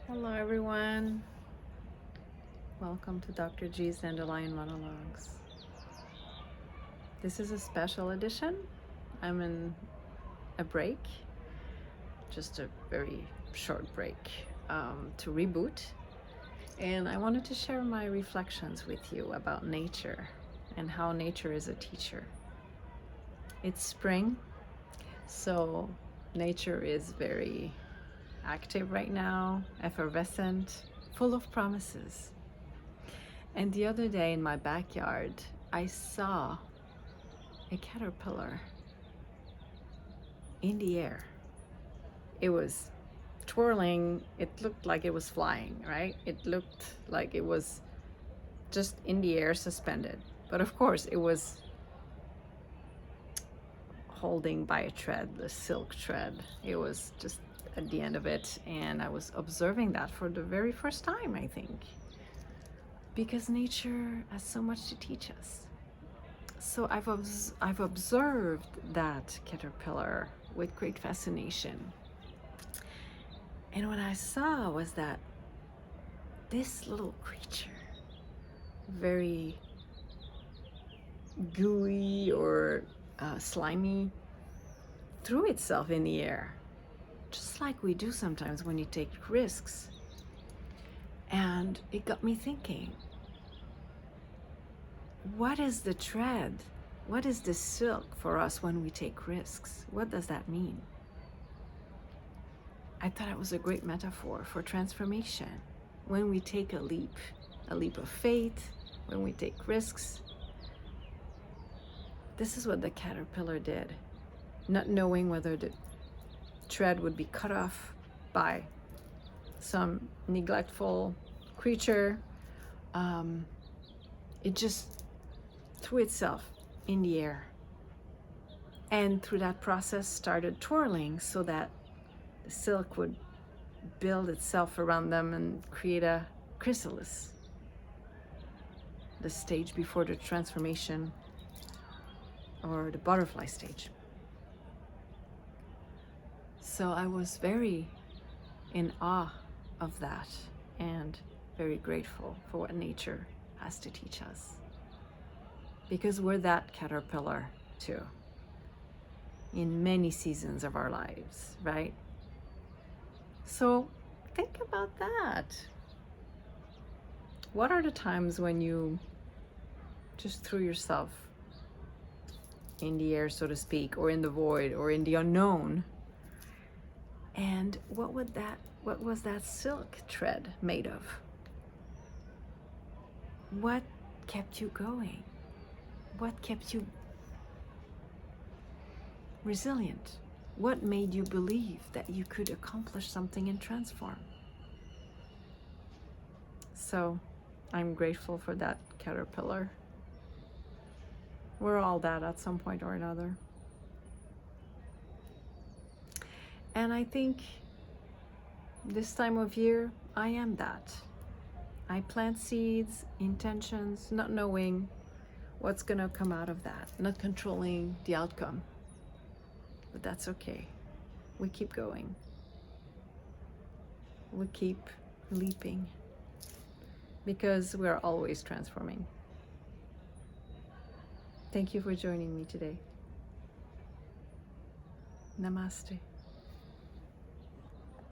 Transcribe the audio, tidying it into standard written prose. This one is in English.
Hello everyone, welcome to Dr. G's Dandelion Monologues. This is a special edition. I'm in a break, just a very short break to reboot, and I wanted to share my reflections with you about nature and how nature is a teacher. It's spring, so nature is very active right now, effervescent, full of promises. And the other day in my backyard, I saw a caterpillar in the air. It was twirling. It looked like it was flying, right? It looked like it was just in the air, suspended. But of course, it was holding by a thread, the silk thread. It was just at the end of it, and I was observing that for the very first time, I think, because nature has so much to teach us. So I've observed that caterpillar with great fascination, and what I saw was that this little creature, very gooey or slimy, threw itself in the air, just like we do sometimes when you take risks. And it got me thinking, what is the thread? What is the silk for us when we take risks? What does that mean? I thought it was a great metaphor for transformation. When we take a leap of faith, when we take risks. This is what the caterpillar did, not knowing whether the thread would be cut off by some neglectful creature. It just threw itself in the air, and through that process started twirling so that the silk would build itself around them and create a chrysalis, the stage before the transformation, or the butterfly stage. So I was very in awe of that and very grateful for what nature has to teach us, because we're that caterpillar too in many seasons of our lives, right? So think about that. What are the times when you just threw yourself in the air, so to speak, or in the void, or in the unknown? And what was that silk thread made of? What kept you going? What kept you resilient? What made you believe that you could accomplish something and transform? So I'm grateful for that caterpillar. We're all that at some point or another. And I think this time of year, I am that. I plant seeds, intentions, not knowing what's gonna come out of that, not controlling the outcome. But that's okay. We keep going. We keep leaping, because we're always transforming. Thank you for joining me today. Namaste.